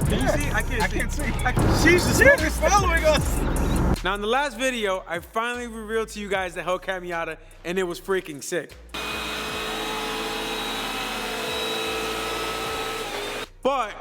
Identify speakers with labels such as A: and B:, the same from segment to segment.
A: Can you see? I can't see.
B: She's the smoke is following us.
A: Now in the last video, I finally revealed to you guys the Hellcat Miata, and it was freaking sick. But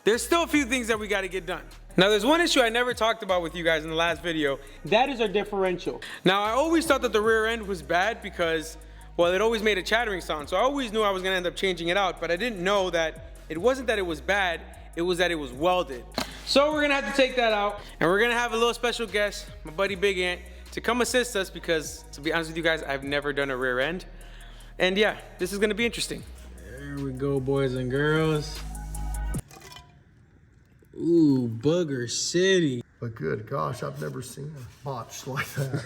A: there's still a few things that we got to get done. Now there's one issue I never talked about with you guys in the last video. That is our differential. Now I always thought that the rear end was bad because, well, it always made a chattering sound. So I always knew I was gonna end up changing it out, but I didn't know that it wasn't that it was bad, it was that it was welded. So we're gonna have to take that out, and we're gonna have a little special guest, my buddy Big Ant, to come assist us because, to be honest with you guys, I've never done a rear end. And yeah, this is gonna be interesting.
B: There we go, boys and girls. Ooh, Booger City.
C: But good gosh, I've never seen a botch like that.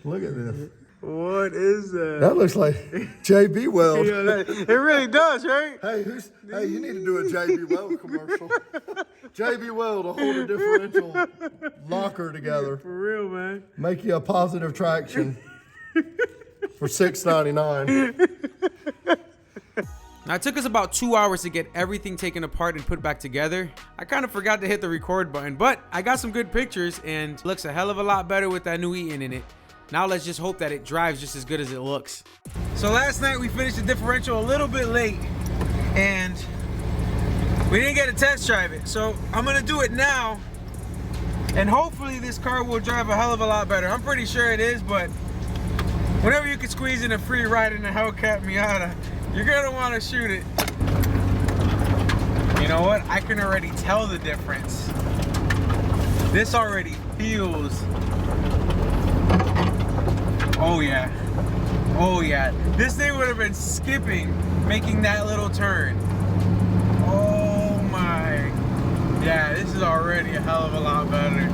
C: Look at this.
B: What is that?
C: That looks like JB Weld.
B: It really does, right?
C: Hey, you need to do a JB Weld commercial. JB Weld will hold a differential locker together.
B: For real, man.
C: Make you a positive traction for $6.99.
A: Now it took us about 2 hours to get everything taken apart and put back together. I kind of forgot to hit the record button, but I got some good pictures and looks a hell of a lot better with that new Eaton in it. Now let's just hope that it drives just as good as it looks. So last night we finished the differential a little bit late and we didn't get to test drive it. So I'm gonna do it now and hopefully this car will drive a hell of a lot better. I'm pretty sure it is, but whenever you can squeeze in a free ride in a Hellcat Miata, you're gonna wanna shoot it. You know what? I can already tell the difference. This already feels, oh yeah. Oh yeah. This thing would have been skipping, making that little turn. Oh my. Yeah, this is already a hell of a lot better.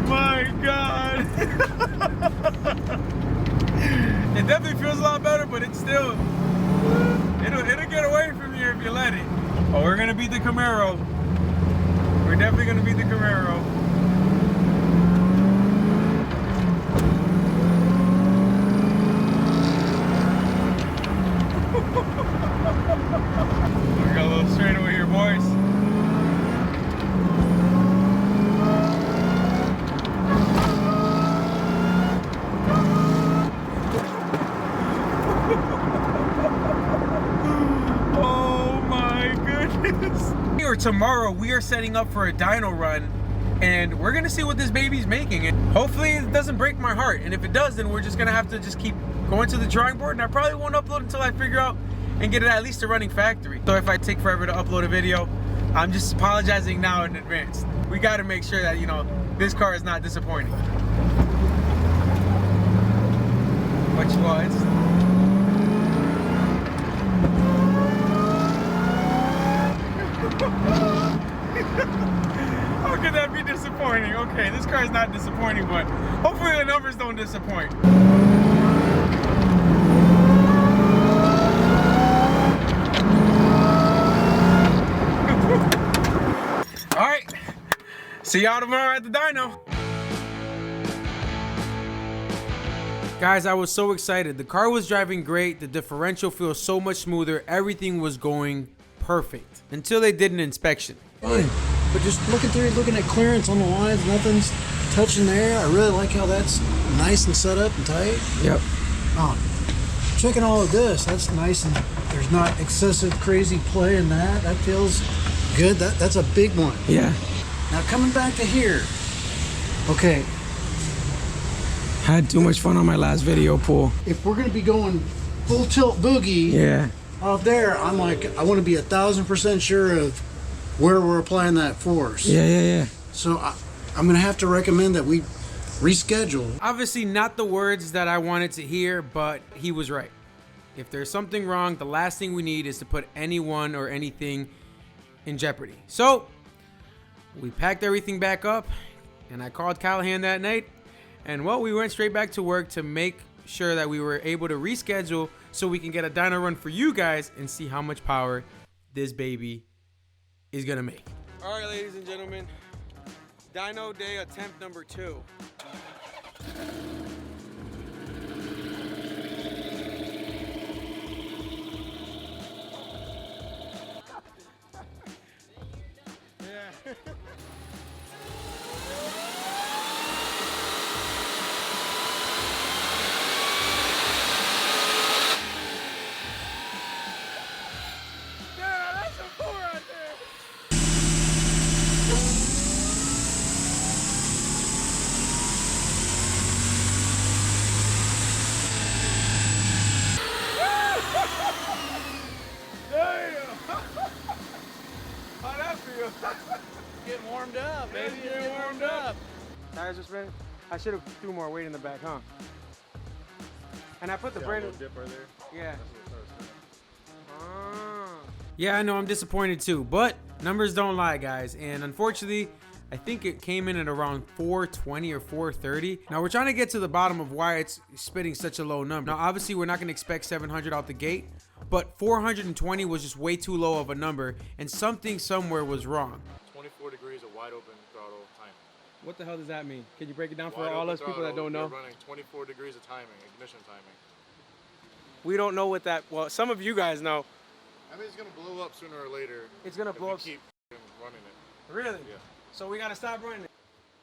A: My God. It definitely feels a lot better, but it's still, it'll get away from you if you let it. Oh, we're gonna beat the Camaro. We're definitely gonna beat the Camaro. We got a little straightaway here, boys. Tomorrow we are setting up for a dyno run and we're gonna see what this baby's making, and hopefully it doesn't break my heart, and if it does then we're just gonna have to just keep going to the drawing board, and I probably won't upload until I figure out and get it at least a running factory. So if I take forever to upload a video, I'm just apologizing now in advance. We got to make sure that, you know, this car is not disappointing. Which was how could that be disappointing? Okay, this car is not disappointing, but hopefully the numbers don't disappoint. All right, see y'all tomorrow at the dyno. Guys, I was so excited. The car was driving great. The differential feels so much smoother. Everything was going perfect until they did an inspection.
D: Fine, but just looking at clearance on the lines, nothing's touching there. I really like how that's nice and set up and tight.
A: Yep.
D: Checking all of this, that's nice, and there's not excessive crazy play in that. That feels good. That's a big one.
A: Yeah.
D: Now coming back to here. Okay.
A: Had too much fun on my last video, Paul.
D: If we're gonna be going full tilt boogie,
A: Yeah.
D: off there, I'm like, I want to be 1,000% sure of where we're applying that force.
A: Yeah.
D: So I'm gonna have to recommend that we reschedule.
A: Obviously not the words that I wanted to hear, but he was right. If there's something wrong, the last thing we need is to put anyone or anything in jeopardy. So we packed everything back up and I called Callahan that night, and well, we went straight back to work to make sure that we were able to reschedule so we can get a dyno run for you guys and see how much power this baby is gonna make. All right, ladies and gentlemen, Dyno Day attempt number 2. Yeah. How'd that feel?
B: Getting warmed up, baby.
A: Getting warmed up. Tires are spinning. I should have threw more weight in the back, huh? And I put the brand new
C: dip right there.
A: Yeah. Yeah, I know I'm disappointed too, but numbers don't lie, guys. And unfortunately, I think it came in at around 420 or 430. Now we're trying to get to the bottom of why it's spitting such a low number. Now, obviously, we're not going to expect 700 out the gate, but 420 was just way too low of a number, and something somewhere was wrong.
C: 24 degrees of wide open throttle timing.
A: What the hell does that mean? Can you break it down for
C: Wide
A: all
C: open
A: those people that
C: throttle,
A: don't know?
C: They're running 24 degrees of timing, ignition timing.
A: We don't know what that. Well, some of you guys know.
C: I mean, it's gonna blow up sooner or later.
A: It's gonna
C: if
A: blow
C: we
A: up.
C: keep running it.
A: Really?
C: Yeah.
A: So we gotta stop running it.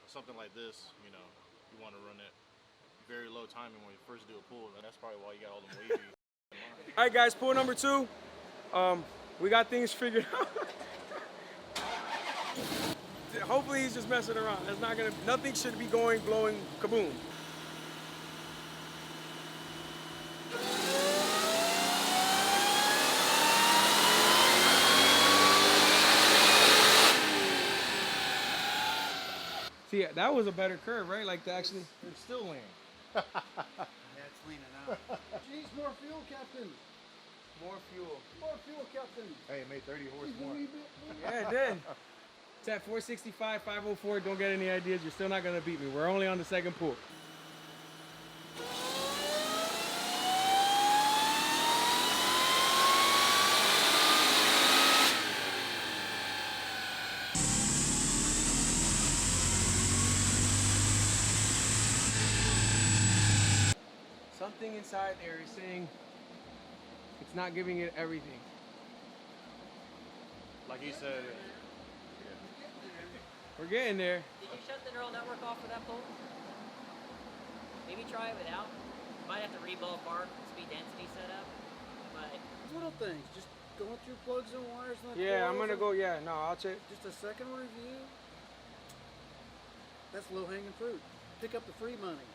C: Something like this, you know, you want to run it very low timing when you first do a pull, and that's probably why you got all them wavy.
A: All right, guys, pull number 2. We got things figured out. Hopefully he's just messing around. That's not gonna. Nothing should be going blowing kaboom. See, that was a better curve, right? Like to actually.
C: It's still lean.
D: Yeah, it's leaning out. Jeez, more fuel, Captain.
A: More fuel.
D: More fuel, Captain.
C: Hey, it made 30 horse more.
A: Yeah, it did. It's at 465, 504. Don't get any ideas. You're still not gonna beat me. We're only on the second pull. Something inside there is saying it's not giving it everything.
C: Like he said,
A: We're getting there.
E: Did you shut the neural network off for that pole? Maybe try it without. You might have to re-ballpark speed density setup, but
D: Little things, just going through plugs and wires. And
A: Yeah, I'm
D: coils
A: gonna
D: and
A: go. Yeah, no, I'll check.
D: Just a second review. That's low-hanging fruit. Pick up the free money.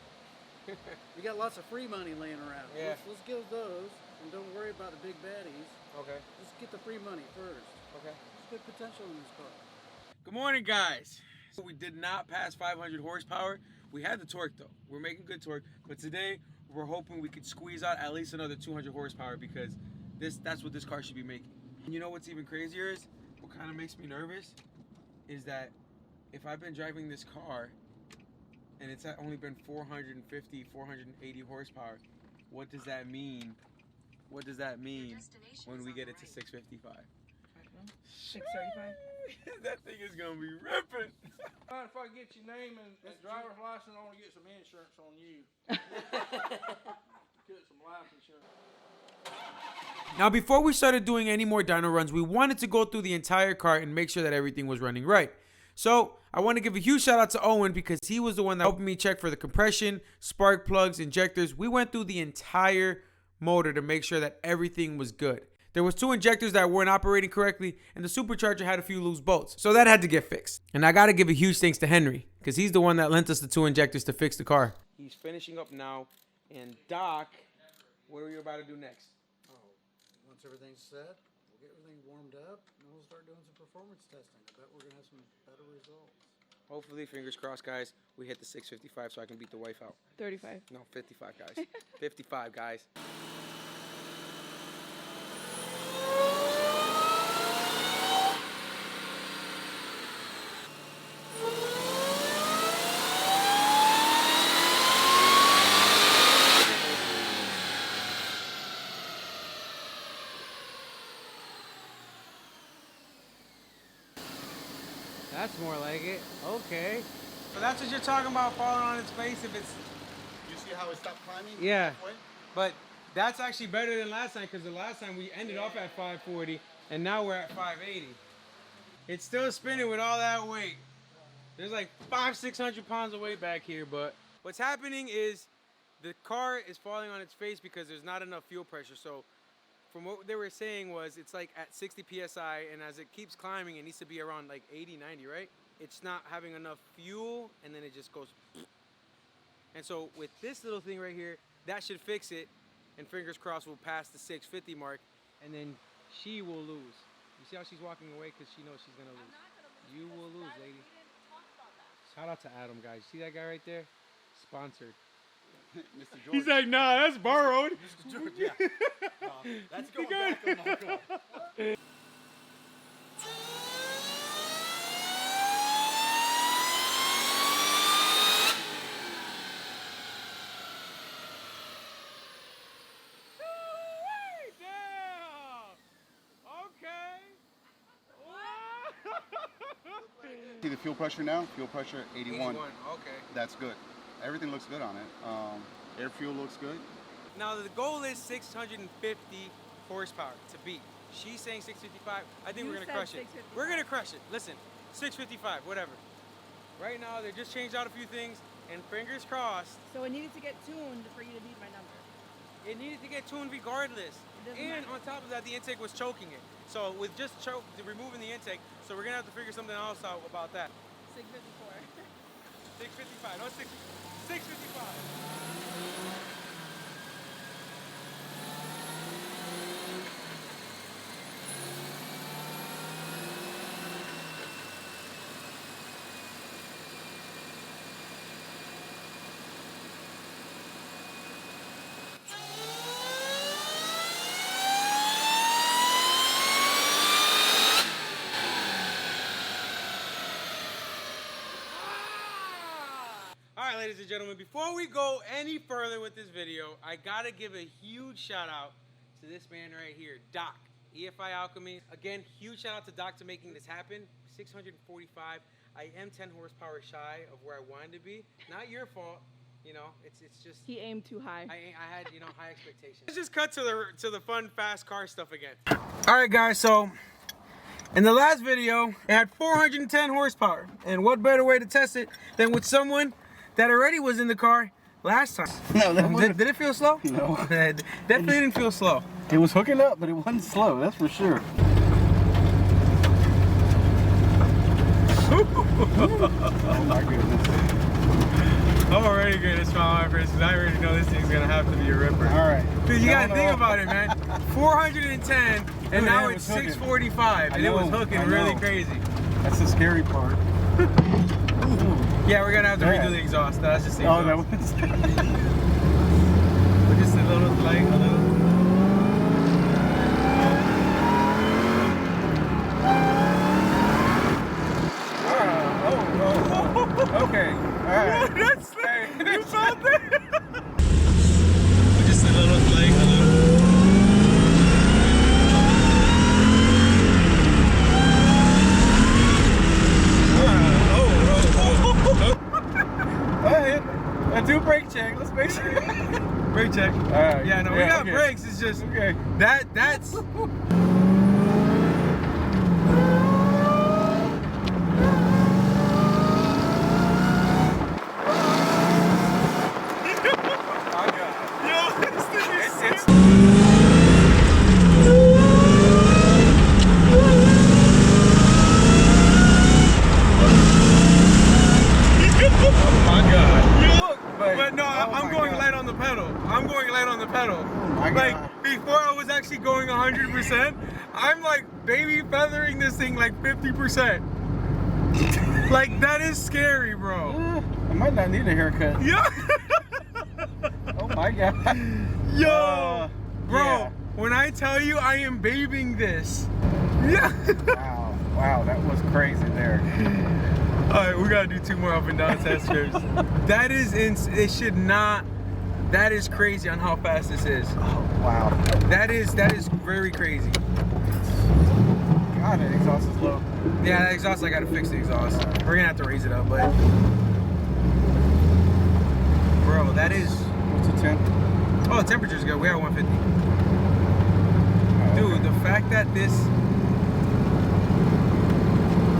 D: You got lots of free money laying around.
A: Yeah.
D: Let's get those, and don't worry about the big baddies.
A: Okay.
D: Just get the free money first.
A: Okay.
D: There's good potential in this car.
A: Good morning, guys. So we did not pass 500 horsepower. We had the torque though. We're making good torque, but today we're hoping we could squeeze out at least another 200 horsepower because that's what this car should be making. And you know what's even crazier is, what kind of makes me nervous, is that if I've been driving this car and it's only been 450, 480 horsepower, what does that mean? What does that mean when we get it to 655?
F: 635.
A: That thing is gonna be ripping.
F: If I get your name and driver's license, I want to get some insurance on you. Get some life insurance.
A: Now, before we started doing any more dyno runs, we wanted to go through the entire car and make sure that everything was running right. So I want to give a huge shout out to Owen because he was the one that helped me check for the compression, spark plugs, injectors. We went through the entire motor to make sure that everything was good. There was 2 injectors that weren't operating correctly, and the supercharger had a few loose bolts. So that had to get fixed. And I got to give a huge thanks to Henry, because he's the one that lent us the 2 injectors to fix the car. He's finishing up now, and Doc, what are we about to do next?
D: Oh, once everything's set, we'll get everything warmed up, and we'll start doing some performance testing. I bet we're gonna have some better results.
A: Hopefully, fingers crossed, guys, we hit the 655 so I can beat the wife out.
F: 35.
A: No, 55, guys. 55, guys. That's more like it. Okay. So that's what you're talking about, falling on its face if it's...
C: You see how it stopped climbing?
A: Yeah.
C: Halfway?
A: But that's actually better than last time, because the last time we ended off at 540 and now we're at 580. It's still spinning with all that weight. There's like 500-600 pounds of weight back here, but what's happening is the car is falling on its face because there's not enough fuel pressure. So from what they were saying was it's like at 60 psi, and as it keeps climbing it needs to be around like 80, 90, right? It's not having enough fuel, and then it just goes. And so with this little thing right here, that should fix it, and fingers crossed we'll pass the 650 mark, and then she will lose. You see how she's walking away because she knows she's gonna lose. You will lose, lady. Shout out to Adam, guys. See that guy right there? Sponsored.
C: Mr. George.
A: He's like, nah, that's borrowed.
C: Mr. George, yeah. That's going back on my car. See the fuel pressure now? Fuel pressure 81.
A: Okay.
C: That's good. Everything looks good on it. Air fuel looks good.
A: Now the goal is 650 horsepower to beat. She's saying 655. I think we're gonna crush it. We're gonna crush it. Listen, 655, whatever. Right now they just changed out a few things, and fingers crossed.
G: So it needed to get tuned for you to beat my number.
A: It needed to get tuned regardless. And on top of that, the intake was choking it. So with just removing the intake, so we're gonna have to figure something else out about that.
G: 654.
A: 655, no 655. Alright, ladies and gentlemen, before we go any further with this video, I gotta give a huge shout out to this man right here, Doc, EFI Alchemy. Again, huge shout out to Doc to making this happen. 645. I am 10 horsepower shy of where I wanted to be. Not your fault, you know. It's just
G: He aimed too high.
A: I had, you know, high expectations. Let's just cut to the fun, fast car stuff again. Alright guys, so in the last video, it had 410 horsepower. And what better way to test it than with someone that already was in the car last time.
H: No, that
A: did it feel slow?
H: No.
A: Definitely didn't feel slow.
H: It was hooking up, but it wasn't slow, that's for sure. Oh my goodness.
A: I'm already gonna smile on my face because I already know this thing's gonna have to be a ripper.
H: Alright.
A: Dude, you gotta think about it, man. 410, and
H: Dude,
A: now
H: it
A: it's
H: was hooking.
A: 645, and it was hooking really crazy.
H: That's the scary part.
A: Yeah, we're gonna have to redo the exhaust. That's just the exhaust.
H: Oh, that was...
A: But just a little, like, a little.
H: Okay, alright.
A: That's
H: Hey.
A: you felt that? Just a little, like, a little.
H: Do brake check. Let's make sure.
A: Brake check.
H: Alright.
A: Yeah, no, we got brakes. It's just that's. Before I was actually going 100%, I'm like baby feathering this thing like 50%. Like that is scary, bro.
H: I might not need a haircut.
A: Yeah.
H: Oh my god.
A: Yo, bro.
H: Yeah.
A: When I tell you I am babying this. Yeah.
H: Wow. Wow, that was crazy there.
A: Alright, we gotta do 2 more up and down test strips. That is it should not. That is crazy on how fast this is.
H: Oh, wow.
A: That is very crazy.
H: God, that exhaust is low.
A: Yeah, the exhaust, I gotta fix the exhaust. We're gonna have to raise it up, but bro, that is.
H: What's the temp?
A: Oh, the temperature's good. We're at 150.
H: Oh,
A: Dude, the fact that this.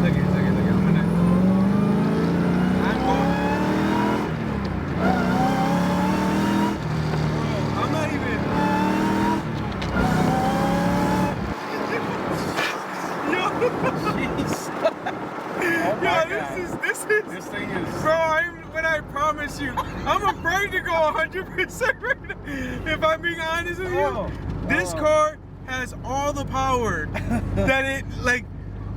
A: Look at. I'm going. Bro, I'm not even. Yo.
H: Jeez. Oh my
A: Yeah,
H: God.
A: this
H: This thing is.
A: bro, when I promise you, I'm afraid to go 100% right now. If I'm being honest with you, this car has all the power that it, like,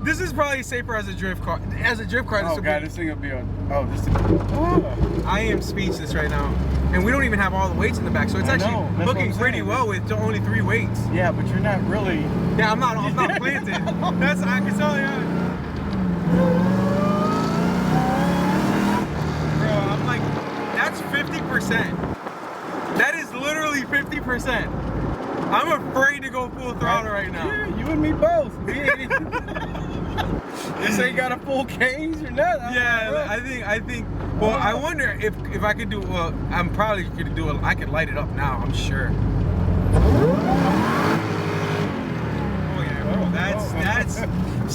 A: this is probably safer as a drift car. As a drift car, this
H: Oh
A: would
H: God,
A: be.
H: this thing will be on. Oh, this thing. Oh.
A: I am speechless right now. And we don't even have all the weights in the back, so it's
H: I
A: actually
H: know, that's what
A: looking
H: I'm
A: pretty
H: saying.
A: well with only 3 weights.
H: Yeah, but you're not really.
A: Yeah, I'm not planted. That's, I can tell you. Bro, I'm like, that's 50%. That is literally 50%. I'm afraid to go full throttle right now.
H: Yeah, you and me both. This ain't got a full cage or nothing.
A: Yeah, I think. Well, I wonder if I could do. Well, I'm probably gonna do it. I could light it up now. I'm sure. Oh yeah, bro. That's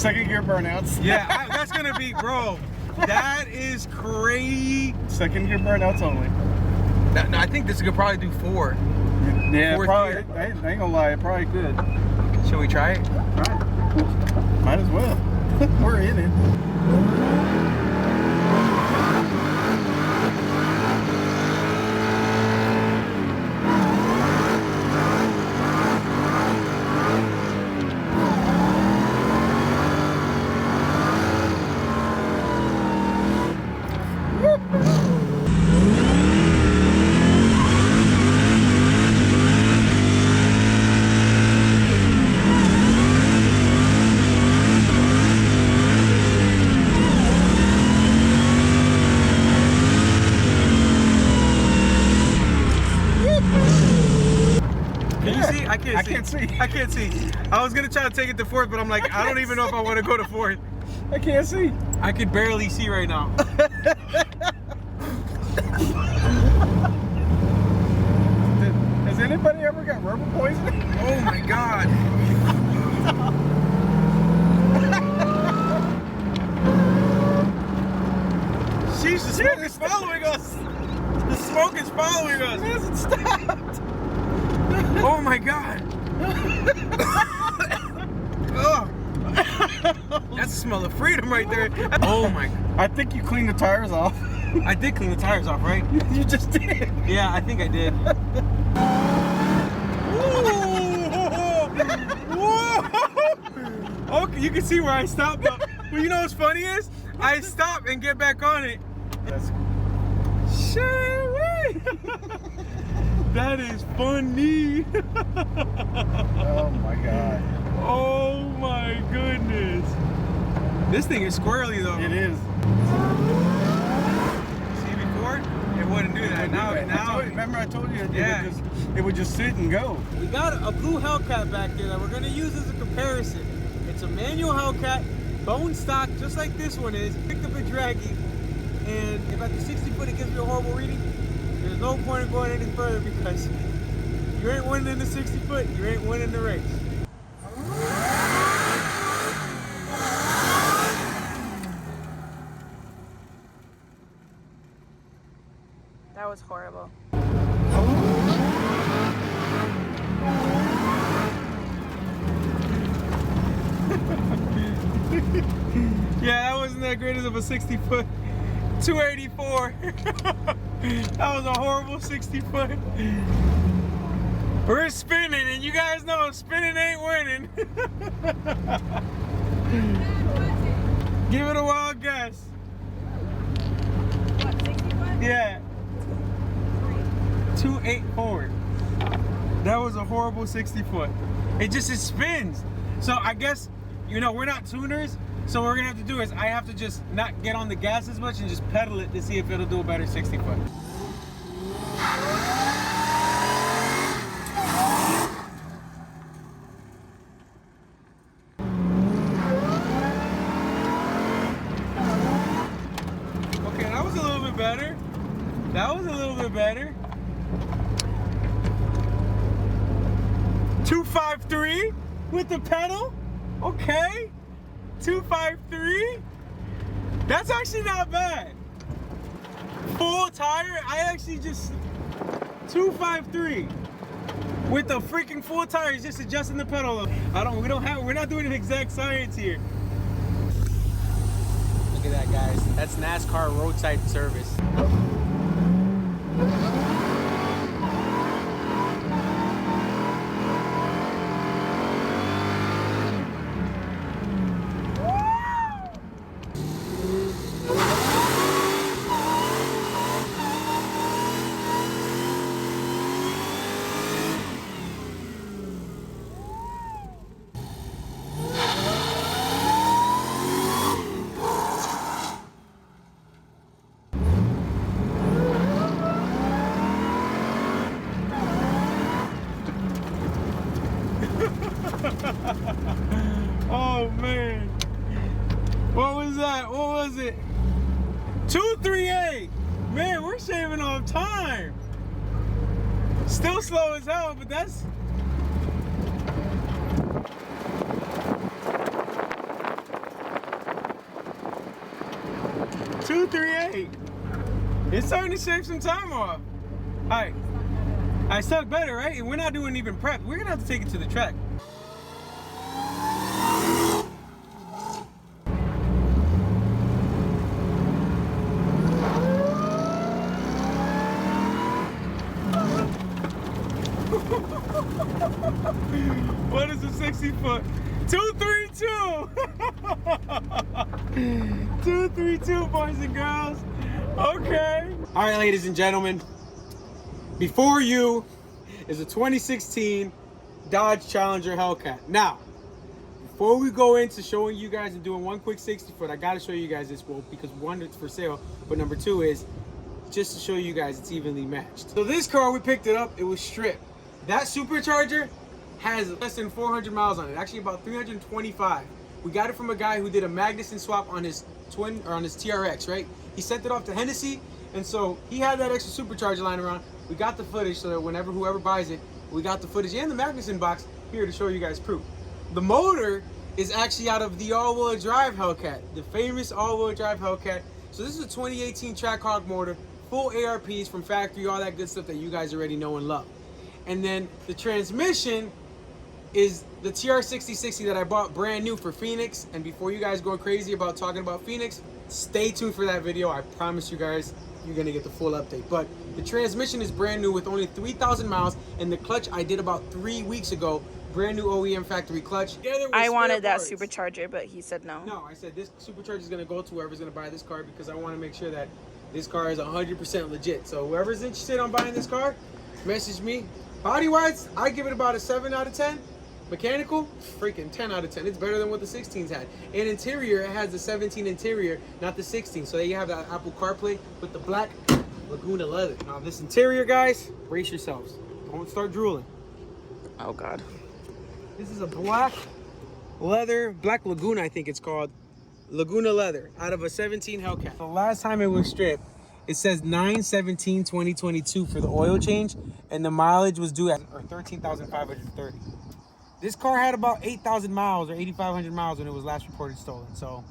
H: second gear burnouts.
A: yeah. That's gonna be, bro. That is crazy.
H: Second gear burnouts only.
A: No, I think this could probably do 4.
H: Yeah,
A: Fourth
H: probably.
A: gear.
H: I ain't gonna lie, it probably could.
A: Should we try it?
H: Might as well. We're in it.
A: Can you see? I can't
H: I
A: see.
H: can't see.
A: I can't see. I was gonna try to take it to 4th, but I'm like, I don't even know if I want to go to 4th.
H: I can't see.
A: I could barely see right now.
H: Has anybody ever got rubber poisoning?
A: Oh my god. Sheesh, the smoke is following us. The smoke is following us.
H: It hasn't stopped.
A: Oh my god. Ugh. That's the smell of freedom right there. Oh my.
H: I think you cleaned the tires off.
A: I did clean the tires off, right?
H: You just did.
A: Yeah, I think I did. Whoa! Okay, you can see where I stopped though. Well, you know what's funny is? I stop and get back on it.
H: That's
A: Shit, wait. That is funny.
H: oh my god.
A: Oh my goodness. This thing is squirrely though.
H: It is.
A: See before? It wouldn't do that. Now,
H: Remember I told you
A: Yeah.
H: it would just sit and go.
A: we got a blue Hellcat back there that we're gonna use as a comparison. It's a manual Hellcat, bone stock, just like this one is. Picked up a draggy, and if at the 60 foot it gives me a horrible reading, there's no point in going any further because you ain't winning in the 60 foot, you ain't winning the race.
G: That was horrible.
A: Yeah, that wasn't that great of a 60 foot. 284. That was a horrible 60 foot. We're spinning, and you guys know spinning ain't winning. Give it a wild guess.
G: What, 60 foot?
A: Yeah. 284. That was a horrible 60 foot. It spins. So I guess, you know, we're not tuners. So what we're gonna have to do is I have to just not get on the gas as much and just pedal it to see if it'll do a better 60 foot. better. That was a little bit better. 253 with the pedal. Okay. 253. That's actually not bad. Full tire. I actually just 253 with the freaking full tire. Just adjusting the pedal. We're not doing an exact science here. Look at that, guys. That's NASCAR roadside service. Oh man, what was that? What was it? 238. Man, we're shaving off time. Still slow as hell, but that's 238. It's starting to shave some time off. Alright. I suck better, right? And we're not doing even prep. We're gonna have to take it to the track. What is a 60-foot? 232! 232, boys and girls. Okay. All right, ladies and gentlemen. Before you is a 2016 Dodge Challenger Hellcat. Now, before we go into showing you guys and doing one quick 60-foot, I gotta show you guys this, well, because one, it's for sale, but number two is just to show you guys it's evenly matched. So this car, we picked it up, it was stripped. That supercharger has less than 400 miles on it, actually about 325. We got it from a guy who did a Magnuson swap on his TRX, right? He sent it off to Hennessy, and so he had that extra supercharger lying around. We got the footage so that whenever whoever buys it, we got the footage and the Magnuson box here to show you guys proof. The motor is actually out of the all-wheel drive Hellcat, the famous all-wheel drive Hellcat. So this is a 2018 Trackhawk motor, full ARPs from factory, all that good stuff that you guys already know and love. And then the transmission is the TR6060 that I bought brand new for Phoenix. And before you guys go crazy about talking about Phoenix, stay tuned for that video. I promise you guys, you're gonna get the full update. But the transmission is brand new with only 3,000 miles, and the clutch I did about 3 weeks ago, brand new OEM factory clutch.
G: I wanted that supercharger, but he said no.
A: No, I said this supercharger is gonna go to whoever's gonna buy this car because I want to make sure that this car is 100% legit. So whoever's interested on buying this car, message me. Body wise, I give it about a 7 out of 10. Mechanical, freaking 10 out of 10. It's better than what the 16s had. And interior, it has the 17 interior, not the 16. So there you have that Apple CarPlay with the black Laguna leather. Now this interior, guys, brace yourselves. Don't start drooling.
G: Oh God.
A: This is a black leather, black Laguna, I think it's called. Laguna leather out of a 17 Hellcat. The last time it was stripped, it says 9/17/2022 for the oil change, and the mileage was due at 13,530. This car had about 8,000 miles or 8,500 miles when it was last reported stolen. So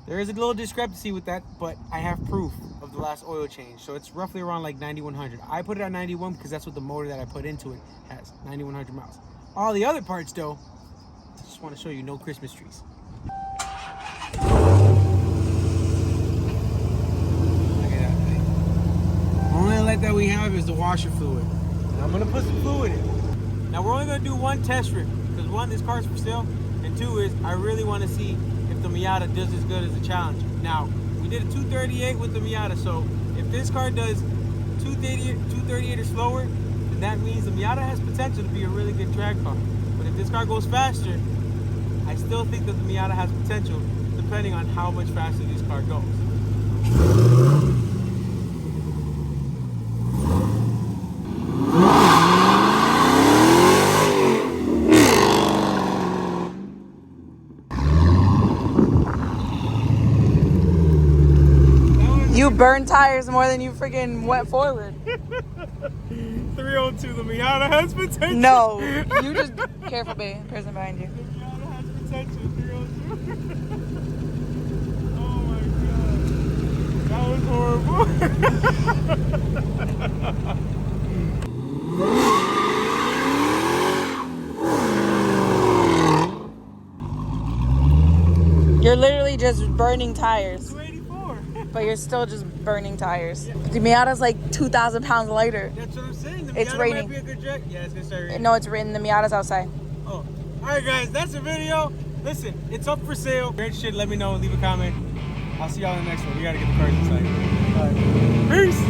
A: there is a little discrepancy with that, but I have proof of the last oil change. So it's roughly around like 9,100. I put it at 91 because that's what the motor that I put into it has, 9,100 miles. All the other parts though, I just want to show you, no Christmas trees. Look at that thing. Only light that we have is the washer fluid. And I'm gonna put some fluid in. Now we're only gonna do one test trip because one, this car's for sale, and two is I really want to see if the Miata does as good as the Challenger. Now we did a 238 with the Miata, so if this car does 238 or slower, then that means the Miata has potential to be a really good drag car. But if this car goes faster, I still think that the Miata has potential depending on how much faster this car goes.
G: You You burned tires more than you freaking went forward.
H: 302, the Miata has potential.
G: No, you just careful, babe. Person behind you.
H: The Miata has potential. 302. Oh my god, that was horrible.
G: You're literally just burning tires.
H: 284.
G: But you're still just burning tires. The Miata's like 2,000 pounds lighter.
H: That's what I'm saying. The
G: It's
H: Miata
G: raining.
H: might be a good jack. Yeah, it's gonna start raining.
G: No, it's written. The Miata's outside.
H: Oh. Alright guys, that's the video. Listen, it's up for sale. Great shit, let me know, leave a comment. I'll see y'all in the next one. We gotta get the cars inside. Alright. Peace!